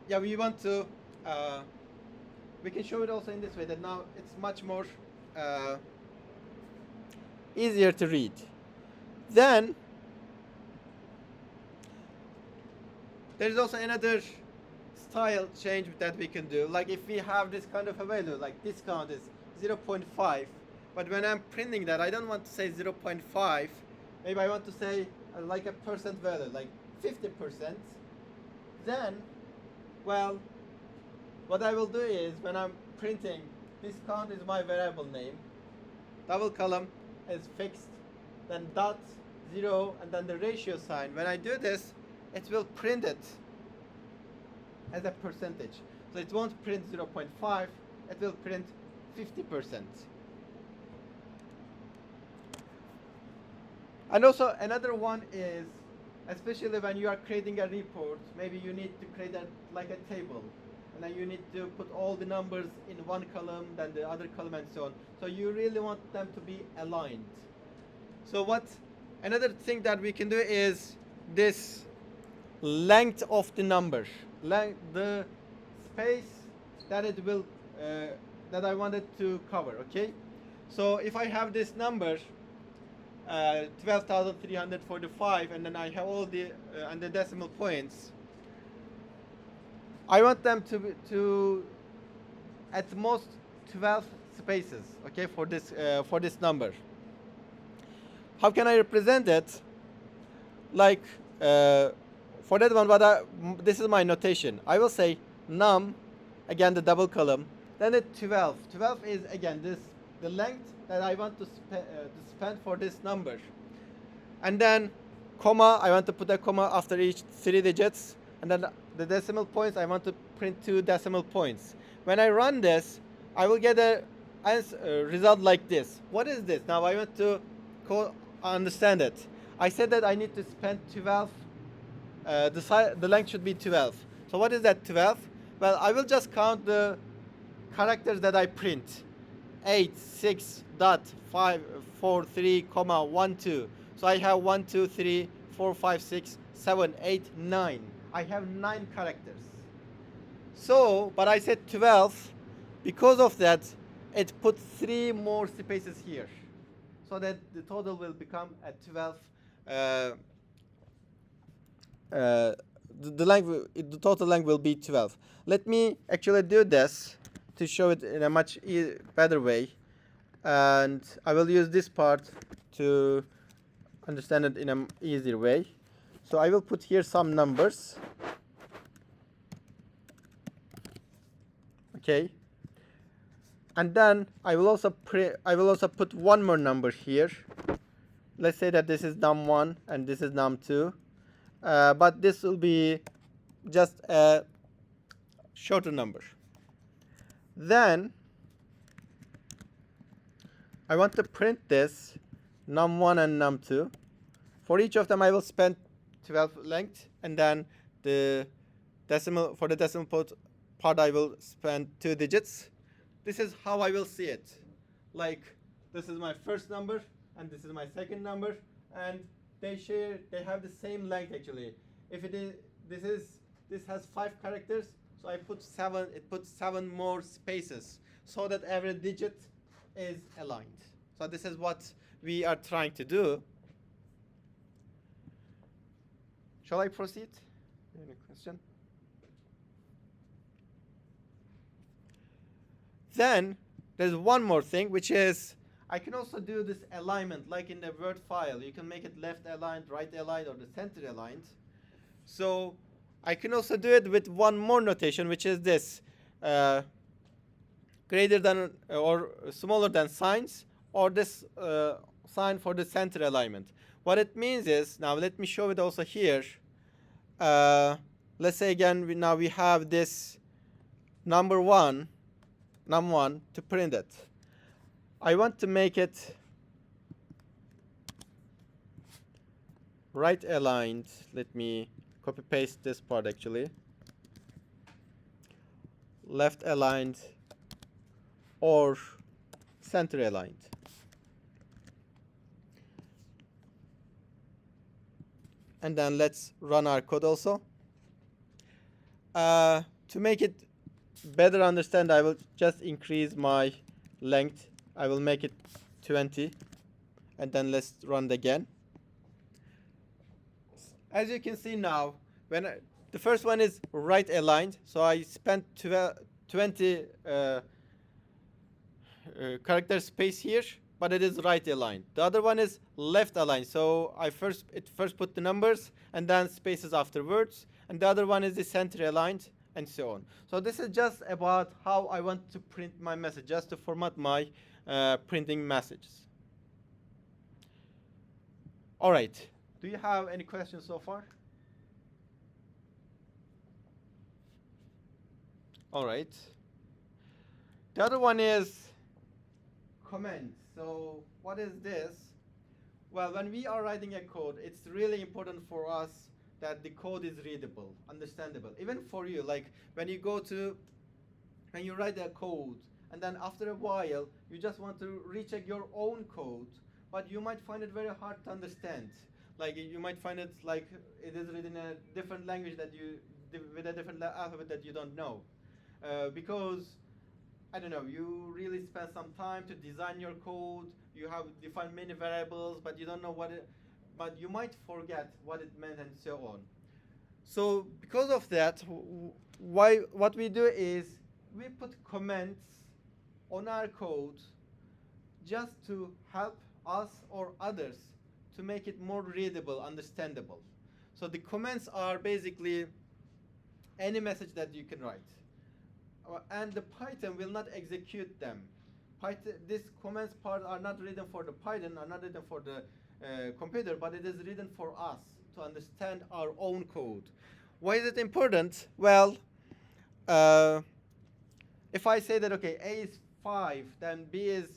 yeah, we want to we can show it also in this way, that now it's much more uh, easier to read. Then there is also another style change that we can do. Like if we have this kind of a value, like discount is 0.5, but when I'm printing that, I don't want to say 0.5. Maybe I want to say like a percent value, like 50%. Then, well, what I will do is when I'm printing, discount is my variable name. Double column is fixed, then dot, 0, and then the ratio sign. When I do this, it will print it as a percentage. So it won't print 0.5, it will print 50%. And also another one is, especially when you are creating a report, maybe you need to create like a table, and then you need to put all the numbers in one column, then the other column, and so on. So you really want them to be aligned. So another thing that we can do is this length of the number, the space that it will that I wanted to cover. Okay, so if I have this number 12,345, and then I have all the and the decimal points, I want them to at most 12 spaces. Okay, for this number. How can I represent it? Like for that one, this is my notation. I will say num, again the double column, then the 12. 12 is again the length that I want to spend for this number, and then comma. I want to put a comma after each 3 digits, and then the decimal points. I want to print 2 decimal points. When I run this, I will get a result like this. What is this? Now I want to understand it. I said that I need to spend 12. The length should be 12. So what is that 12? Well, I will just count the characters that I print. 8, 6, dot, 5, 4, 3, comma, 1, 2. So I have 1, 2, 3, 4, 5, 6, 7, 8, 9. I have 9 characters. So, but I said 12. Because of that, it put 3 more spaces here, so that the total will become at 12. The total length will be 12. Let me actually do this to show it in a much better way, and I will use this part to understand it in an easier way. So I will put here some numbers. Okay, and then I will also put one more number here. Let's say that this is num1 and this is num2, but this will be just a shorter number. Then I want to print this num1 and num2. For each of them, I will spend 12 length, and then the decimal part I will spend 2 digits. This is how I will see it. Like this is my first number, and this is my second number, and they have the same length actually. If it is this has 5 characters, so I put 7. It puts 7 more spaces so that every digit is aligned. So this is what we are trying to do. Shall I proceed? Any question? Then there's one more thing, which is I can also do this alignment like in the Word file. You can make it left aligned, right aligned, or the center aligned. So I can also do it with one more notation, which is this greater than or smaller than signs, or this sign for the center alignment. What it means is, now let me show it also here. Let's say again, we have this num1 to print it. I want to make it right aligned. Let me copy paste this part actually. Left aligned or center aligned. And then let's run our code also. to make it better understand, I will just increase my length. I will make it 20, and then let's run it again. As you can see now, the first one is right aligned, so I spent 20 character space here, but it is right aligned. The other one is left aligned, so it first put the numbers and then spaces afterwards, and the other one is the center aligned, and so on. So this is just about how I want to print my message, just to format my printing messages. All right. Do you have any questions so far? All right. The other one is comments. So what is this? Well, when we are writing a code, it's really important for us that the code is readable, understandable. Even for you, like when you write a code, and then after a while, you just want to recheck your own code, but you might find it very hard to understand. Like you might find it like it is written in a different language with a different alphabet that you don't know, because I don't know, you really spend some time to design your code. You have defined many variables, but you don't know but you might forget what it meant and so on. So because of that, what we do is we put comments on our code just to help us or others to make it more readable, understandable. So the comments are basically any message that you can write. And the Python will not execute them. These comments part are not written for the Python, are not written for the computer, but it is written for us to understand our own code. Why is it important? Well, if I say that, okay, A is 5, then B is,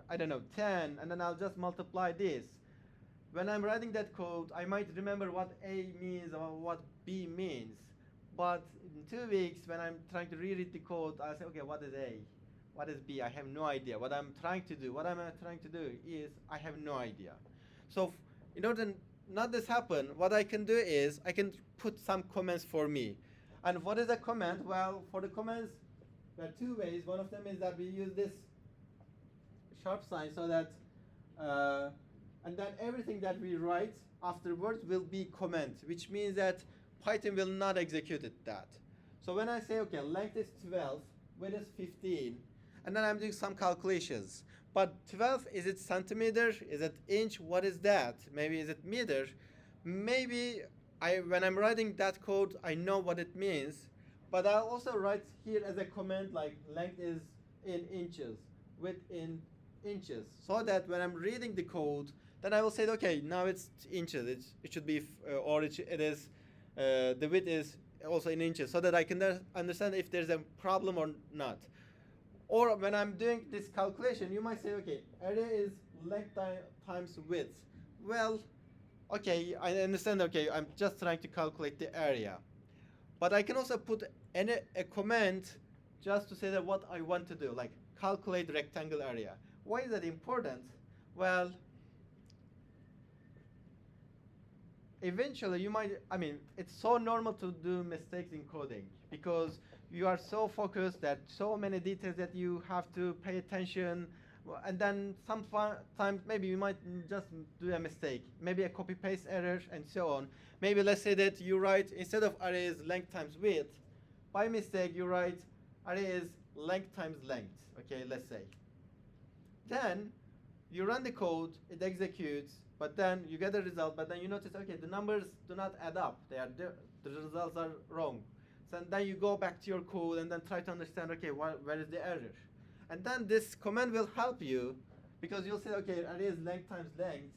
I don't know, 10, and then I'll just multiply this. When I'm writing that code, I might remember what A means or what B means. But in 2 weeks, when I'm trying to reread the code, I'll say, okay, what is A? What is B? I have no idea. What I'm trying to do is I have no idea. So in order to not this happen, what I can do is I can put some comments for me. And what is a comment? Well, for the comments, there are 2 ways. One of them is that we use this sharp sign so that and then everything that we write afterwards will be comment, which means that Python will not execute that. So when I say, okay, length is 12, width is 15, and then I'm doing some calculations. But 12, is it centimeter? Is it inch? What is that? Maybe is it meter? Maybe when I'm writing that code, I know what it means. But I'll also write here as a comment like length is in inches, width in inches, so that when I'm reading the code, then I will say, okay, now it's inches. It should be, or it is, the width is also in inches, so that I can understand if there's a problem or not. Or when I'm doing this calculation, you might say, okay, area is length times width. Well, okay, I understand. Okay, I'm just trying to calculate the area, but I can also put a comment just to say that what I want to do, like calculate rectangle area. Why is that important? Well, eventually it's so normal to do mistakes in coding because you are so focused that so many details that you have to pay attention, and then sometimes maybe you might just do a mistake, maybe a copy paste error and so on. Maybe let's say that you write, instead of array is length times width, by mistake you write array is length times length, okay, let's say. Then you run the code, it executes, but then you get the result, but then you notice, okay, the numbers do not add up. The results are wrong. So then you go back to your code and then try to understand, okay, where is the error? And then this command will help you, because you'll say, okay, array is length times length.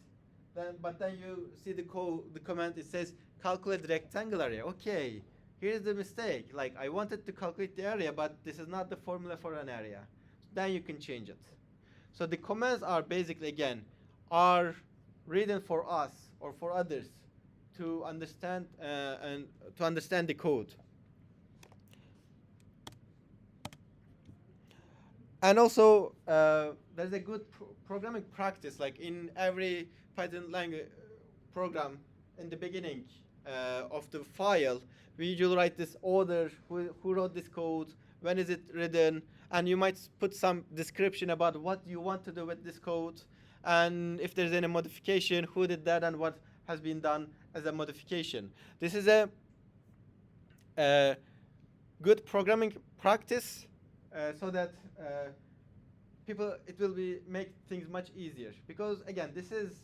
But then you see the command, it says calculate rectangle area. Okay, here's the mistake. Like I wanted to calculate the area, but this is not the formula for an area. Then you can change it. So the commands are basically, again, are written for us or for others to understand and to understand the code. And also, there's a good programming practice, like in every Python language program, in the beginning of the file, we usually write this order, who wrote this code, when is it written, and you might put some description about what you want to do with this code, and if there's any modification, who did that, and what has been done as a modification. This is a good programming practice, so that people, it will be make things much easier, because again, this is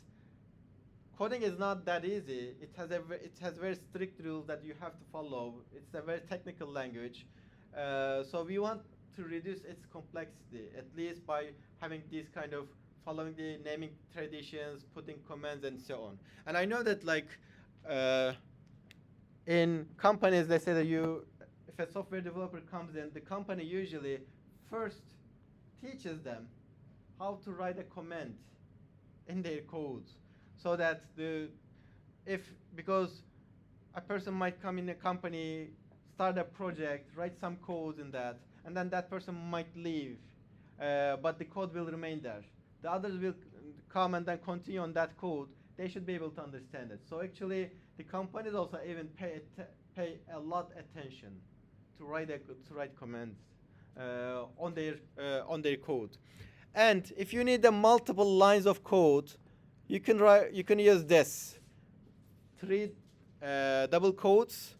coding is not that easy. It has very strict rules that you have to follow. It's a very technical language, so we want to reduce its complexity, at least by having these kind of following the naming traditions, putting commands, and so on. And I know that like in companies, they say that if a software developer comes in, the company usually first teaches them how to write a command in their code, so that because a person might come in a company, start a project, write some code in that, and then that person might leave, but the code will remain there. The others will come and then continue on that code. They should be able to understand it. So actually, the companies also even pay a lot attention to write commands on their code. And if you need the multiple lines of code, you can use this 3 double quotes,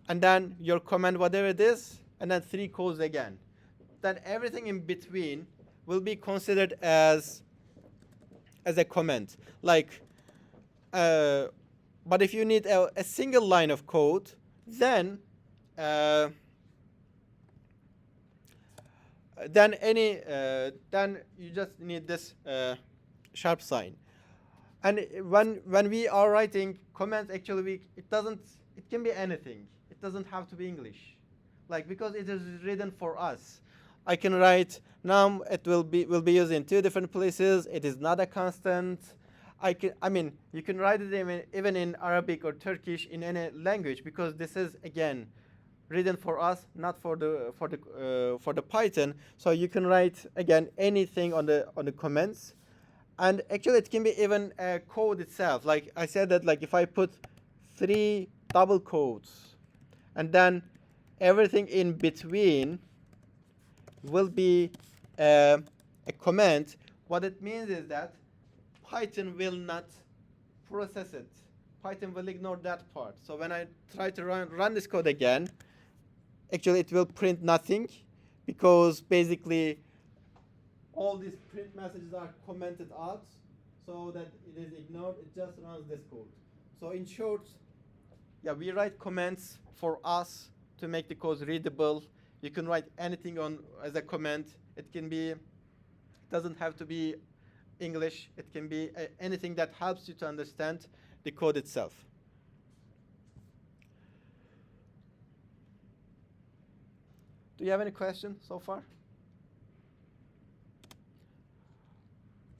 and then your command, whatever it is, and then 3 quotes again. Then everything in between will be considered as a comment. Like, but if you need a single line of code, then then you just need this sharp sign. And when we are writing comments, actually it can be anything. It doesn't have to be English, like, because it is written for us. I can write num. It will be used in 2 different places. It is not a constant. I mean, you can write it even in Arabic or Turkish, in any language, because this is again written for us, not for the Python. So you can write again anything on the comments, and actually it can be even a code itself. Like I said that, like if I put 3 double quotes, and then everything in between will be a comment. What it means is that Python will not process it. Python will ignore that part. So when I try to run this code again, actually it will print nothing, because basically all these print messages are commented out, so that it is ignored. It just runs this code. So in short, yeah, we write comments for us to make the code readable. You can write anything as a comment. It doesn't have to be English. It can be anything that helps you to understand the code itself. Do you have any questions so far?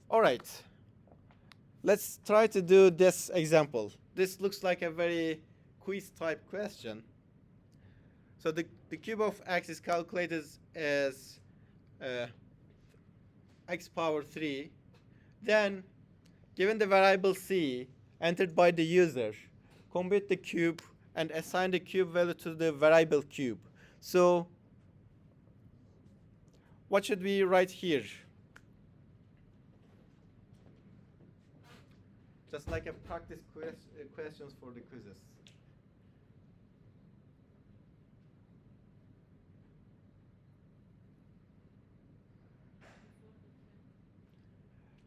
All right. Let's try to do this example. This looks like a very quiz type question. So the cube of x is calculated as x power 3. Then, given the variable c entered by the user, compute the cube and assign the cube value to the variable cube. So what should we write here? Just like a practice questions for the quizzes.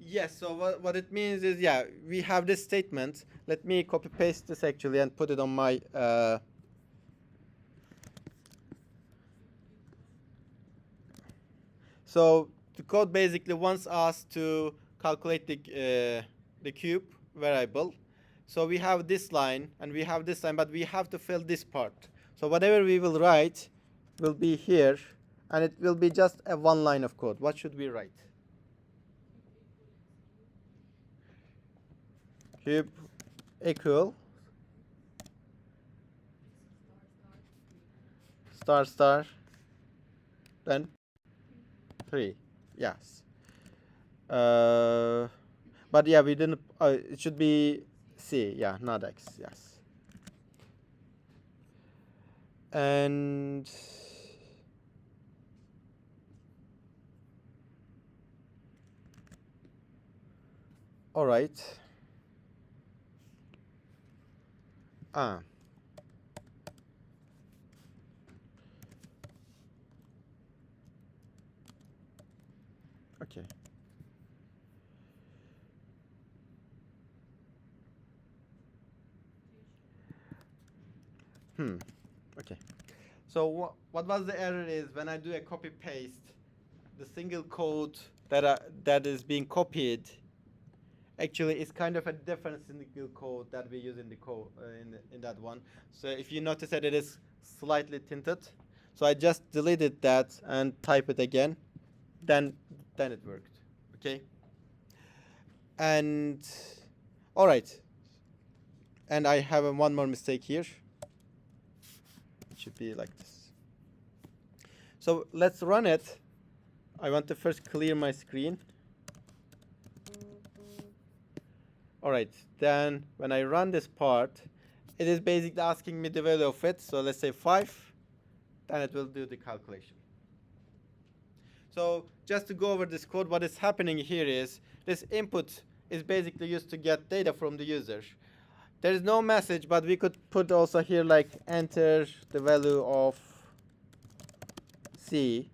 Yes, so what it means is, yeah, we have this statement. Let me copy paste this actually and put it on my so the code basically wants us to calculate the cube variable. So we have this line and we have this line, but we have to fill this part. So whatever we will write will be here, and it will be just a 1 line of code. What should we write? Cube equal star star then 3. Yes. But yeah, we didn't. It should be C. Yeah, not X. Yes. And all right. Ah, okay. Okay. So what was the error is when I do a copy paste, the single code that is being copied actually is kind of a different single code that we use in the code in that one. So if you notice that it is slightly tinted, so I just deleted that and type it again, then it worked. Okay. And all right. And I have one more mistake here. It should be like this. So let's run it. I want to first clear my screen. All right, then when I run this part, it is basically asking me the value of it. So let's say 5, then it will do the calculation. So just to go over this code, what is happening here is this input is basically used to get data from the user. There is no message, but we could put also here like enter the value of C.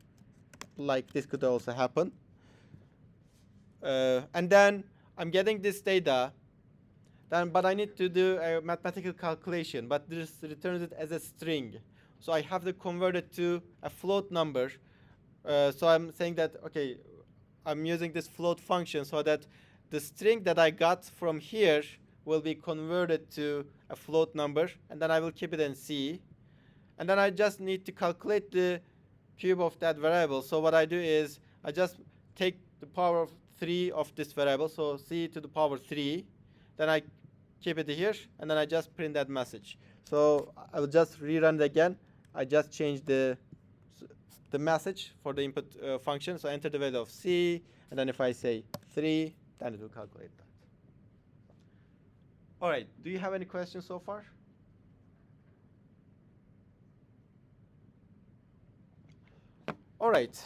Like this could also happen. And then I'm getting this data. But I need to do a mathematical calculation, but this returns it as a string. So I have to convert it to a float number. So I'm saying that, okay, I'm using this float function so that the string that I got from here will be converted to a float number, and then I will keep it in C. And then I just need to calculate the cube of that variable. So what I do is I just take the power of 3 of this variable, so C to the power 3. Then I keep it here, and then I just print that message. So I will just rerun it again. I just change the message for the input function. So enter the value of C, and then if I say 3, then it will calculate that. All right, do you have any questions so far? All right.